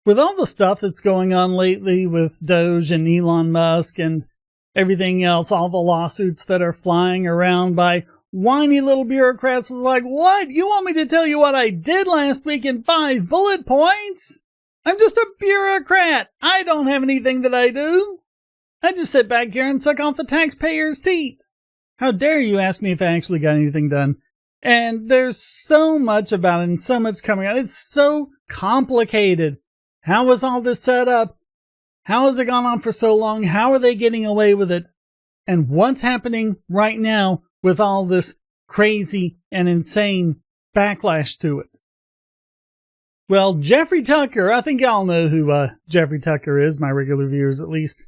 With all the stuff that's going on lately with DOGE and Elon Musk and everything else, all the lawsuits that are flying around by whiny little bureaucrats is like, what? You want me to tell you what I did last week in 5 bullet points? I'm just a bureaucrat. I don't have anything that I do. I just sit back here and suck off the taxpayers' teat. How dare you ask me if I actually got anything done? And there's so much about it and so much coming out. It's so complicated. How was all this set up? How has it gone on for so long? How are they getting away with it? And what's happening right now with all this crazy and insane backlash to it? Well, Jeffrey Tucker, I think y'all know who Jeffrey Tucker is, my regular viewers at least.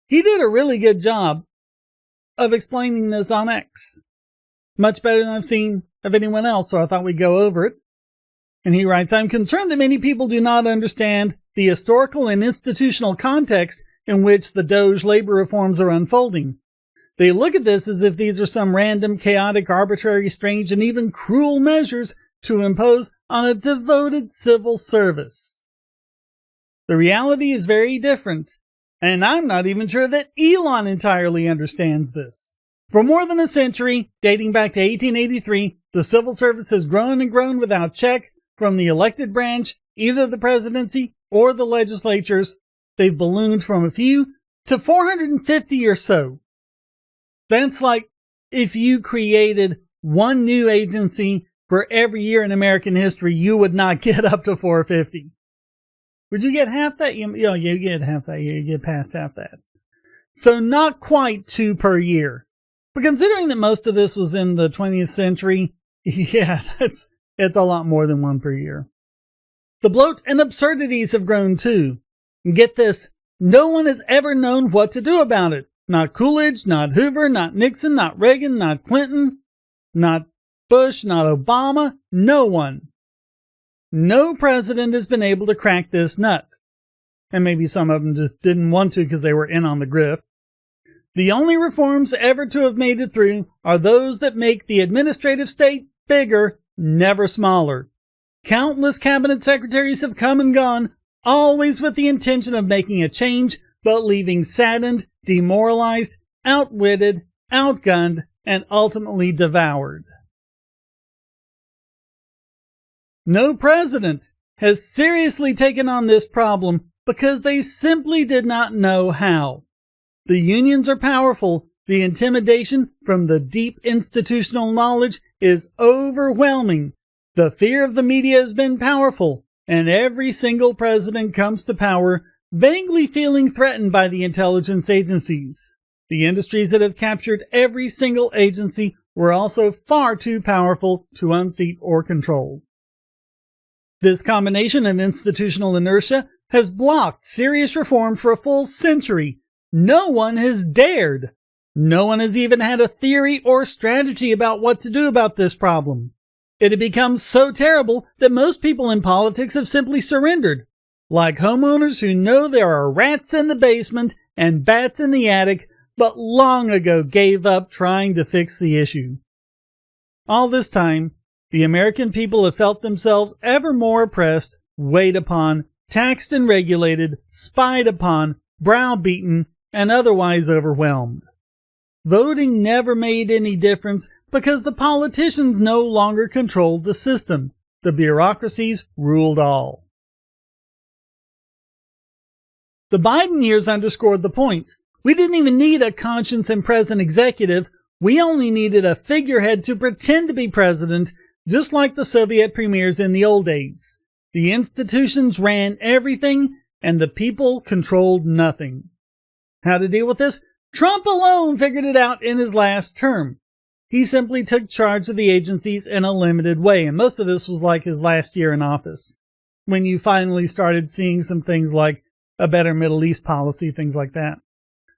He did a really good job of explaining this on X. Much better than I've seen of anyone else, so I thought we'd go over it. And he writes, I'm concerned that many people do not understand the historical and institutional context in which the DOGE labor reforms are unfolding. They look at this as if these are some random, chaotic, arbitrary, strange, and even cruel measures to impose on a devoted civil service. The reality is very different, and I'm not even sure that Elon entirely understands this. For more than a century, dating back to 1883, the civil service has grown and grown without check from the elected branch, either the presidency or the legislatures. They've ballooned from a few to 450 or so. That's like if you created one new agency for every year in American history, you would not get up to 450. Would you get half that? You get half that. You get past half that. So not quite 2 per year. But considering that most of this was in the 20th century, yeah, it's a lot more than 1 per year. The bloat and absurdities have grown too. And get this, no one has ever known what to do about it. Not Coolidge, not Hoover, not Nixon, not Reagan, not Clinton, not Bush, not Obama, no one. No president has been able to crack this nut. And maybe some of them just didn't want to because they were in on the grift. The only reforms ever to have made it through are those that make the administrative state bigger, never smaller. Countless cabinet secretaries have come and gone, always with the intention of making a change, but leaving saddened, demoralized, outwitted, outgunned, and ultimately devoured. No president has seriously taken on this problem because they simply did not know how. The unions are powerful. The intimidation from the deep institutional knowledge is overwhelming. The fear of the media has been powerful, and every single president comes to power vaguely feeling threatened by the intelligence agencies. The industries that have captured every single agency were also far too powerful to unseat or control. This combination of institutional inertia has blocked serious reform for a full century. No one has dared. No one has even had a theory or strategy about what to do about this problem. It had become so terrible that most people in politics have simply surrendered. Like homeowners who know there are rats in the basement and bats in the attic, but long ago gave up trying to fix the issue. All this time, the American people have felt themselves ever more oppressed, weighed upon, taxed and regulated, spied upon, browbeaten, and otherwise overwhelmed. Voting never made any difference because the politicians no longer controlled the system. The bureaucracies ruled all. The Biden years underscored the point. We didn't even need a conscience and present executive. We only needed a figurehead to pretend to be president, just like the Soviet premiers in the old days. The institutions ran everything, and the people controlled nothing. How to deal with this? Trump alone figured it out in his last term. He simply took charge of the agencies in a limited way, and most of this was like his last year in office, when you finally started seeing some things like a better Middle East policy, things like that.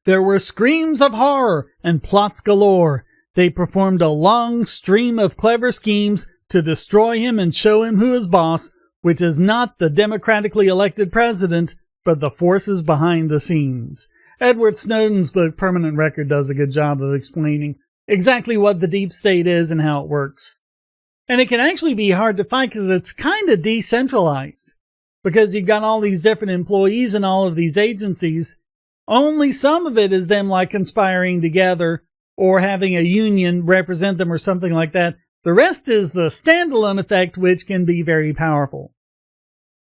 There were screams of horror and plots galore. They performed a long stream of clever schemes to destroy him and show him who is boss, which is not the democratically elected president, but the forces behind the scenes. Edward Snowden's book, Permanent Record, does a good job of explaining exactly what the deep state is and how it works. And it can actually be hard to fight because it's kind of decentralized. because you've got all these different employees in all of these agencies. Only some of it is them like conspiring together or having a union represent them or something like that. The rest is the standalone effect, which can be very powerful.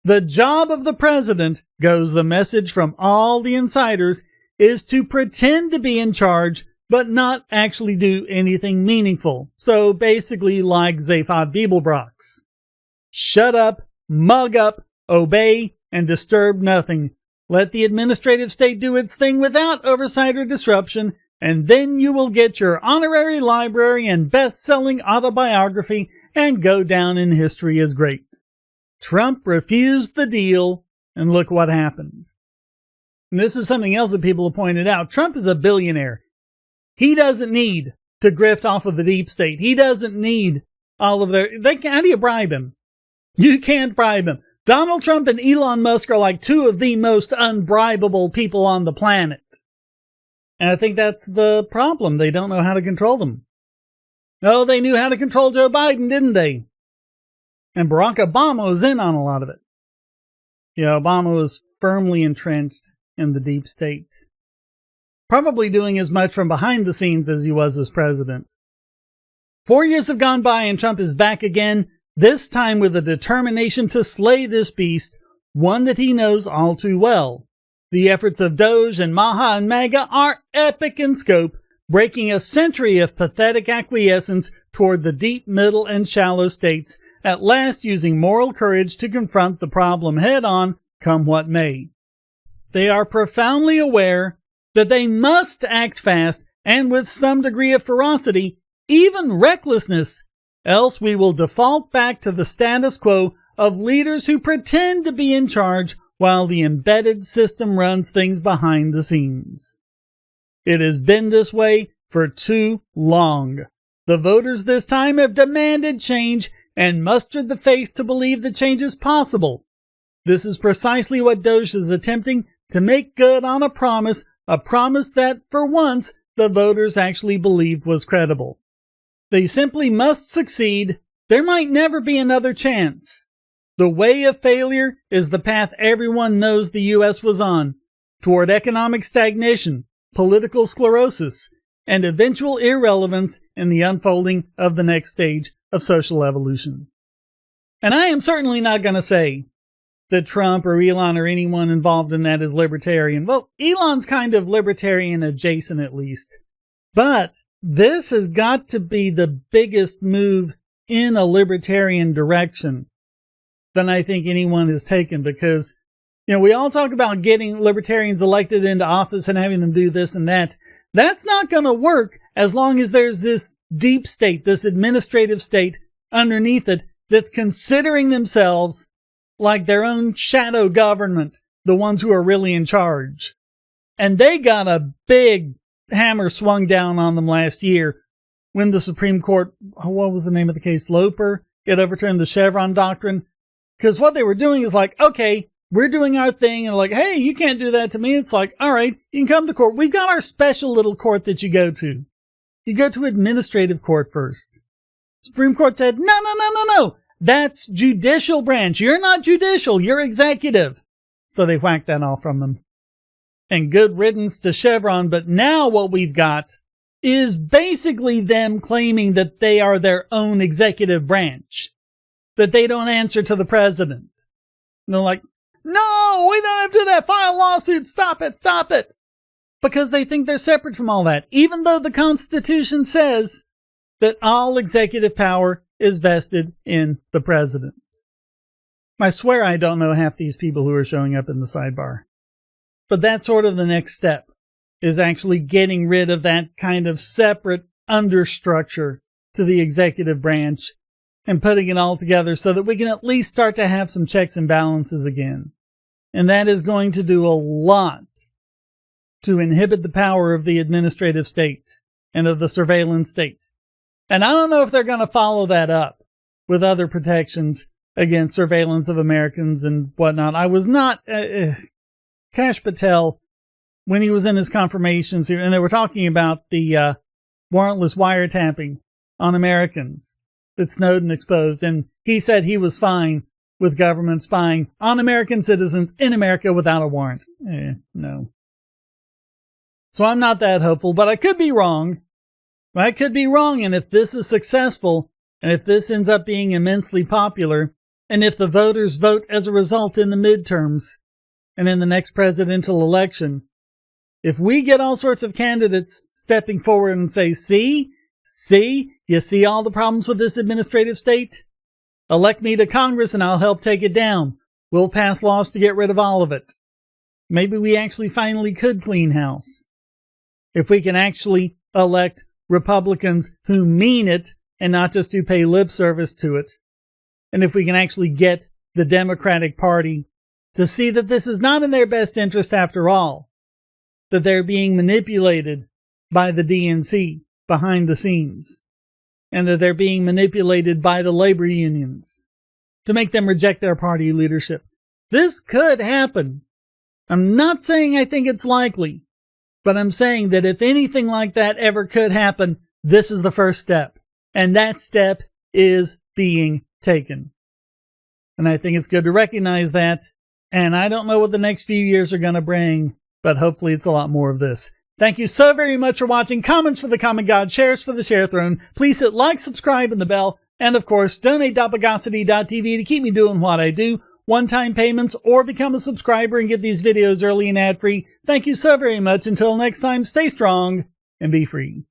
The job of the president, goes the message from all the insiders, is to pretend to be in charge, but not actually do anything meaningful. So basically like Zaphod Beeblebrox. Shut up, mug up, obey, and disturb nothing. Let the administrative state do its thing without oversight or disruption, and then you will get your honorary library and best-selling autobiography and go down in history as great. Trump refused the deal, and look what happened. And this is something else that people have pointed out. Trump is a billionaire. He doesn't need to grift off of the deep state. He doesn't need all of their... how do you bribe him? You can't bribe him. Donald Trump and Elon Musk are like two of the most unbribable people on the planet. And I think that's the problem. They don't know how to control them. Oh, they knew how to control Joe Biden, didn't they? And Barack Obama was in on a lot of it. Yeah, Obama was firmly entrenched in the deep state. Probably doing as much from behind the scenes as he was as president. 4 years have gone by and Trump is back again, this time with a determination to slay this beast, one that he knows all too well. The efforts of DOGE and Maha and MAGA are epic in scope, breaking a century of pathetic acquiescence toward the deep, middle, and shallow states, at last using moral courage to confront the problem head-on, come what may. They are profoundly aware that they must act fast and with some degree of ferocity, even recklessness, else we will default back to the status quo of leaders who pretend to be in charge while the embedded system runs things behind the scenes. It has been this way for too long. The voters this time have demanded change and mustered the faith to believe that change is possible. This is precisely what DOGE is attempting to make good on a promise that, for once, the voters actually believed was credible. They simply must succeed. There might never be another chance. The way of failure is the path everyone knows the U.S. was on, toward economic stagnation, political sclerosis, and eventual irrelevance in the unfolding of the next stage of social evolution. And I am certainly not going to say that Trump or Elon or anyone involved in that is libertarian. Well, Elon's kind of libertarian adjacent at least. But this has got to be the biggest move in a libertarian direction than I think anyone has taken, because, we all talk about getting libertarians elected into office and having them do this and that. That's not going to work as long as there's this deep state, this administrative state underneath it that's considering themselves like their own shadow government, the ones who are really in charge. And they got a big hammer swung down on them last year when the Supreme Court, what was the name of the case? Loper? It overturned the Chevron doctrine. Because what they were doing is like, okay, we're doing our thing, and like, hey, you can't do that to me. It's like, all right, you can come to court. We've got our special little court that you go to. You go to administrative court first. Supreme Court said, no. That's judicial branch. You're not judicial. You're executive. So they whacked that off from them. And good riddance to Chevron. But now what we've got is basically them claiming that they are their own executive branch, that they don't answer to the president. And they're like, no, we don't have to do that. File lawsuit. Stop it. Because they think they're separate from all that, even though the Constitution says that all executive power is vested in the president. I swear I don't know half these people who are showing up in the sidebar. But that's sort of the next step, is actually getting rid of that kind of separate understructure to the executive branch and putting it all together so that we can at least start to have some checks and balances again. And that is going to do a lot to inhibit the power of the administrative state and of the surveillance state. And I don't know if they're going to follow that up with other protections against surveillance of Americans and whatnot. I was not, Kash Patel, when he was in his confirmations here, and they were talking about the warrantless wiretapping on Americans that Snowden exposed, and he said he was fine with government spying on American citizens in America without a warrant. No. So I'm not that hopeful, but I could be wrong. I could be wrong, and if this is successful, and if this ends up being immensely popular, and if the voters vote as a result in the midterms and in the next presidential election, if we get all sorts of candidates stepping forward and say, see, you see all the problems with this administrative state? Elect me to Congress and I'll help take it down. We'll pass laws to get rid of all of it. Maybe we actually finally could clean house. If we can actually elect Republicans who mean it and not just who pay lip service to it. And if we can actually get the Democratic Party to see that this is not in their best interest after all, that they're being manipulated by the DNC behind the scenes, and that they're being manipulated by the labor unions to make them reject their party leadership. This could happen. I'm not saying I think it's likely, but I'm saying that if anything like that ever could happen, this is the first step. And that step is being taken. And I think it's good to recognize that. And I don't know what the next few years are going to bring, but hopefully it's a lot more of this. Thank you so very much for watching. Comments for the Common God, shares for the Share Throne. Please hit like, subscribe, and the bell. And of course, donate.bogosity.tv to keep me doing what I do. One-time payments or become a subscriber and get these videos early and ad-free. Thank you so very much. Until next time, stay strong and be free.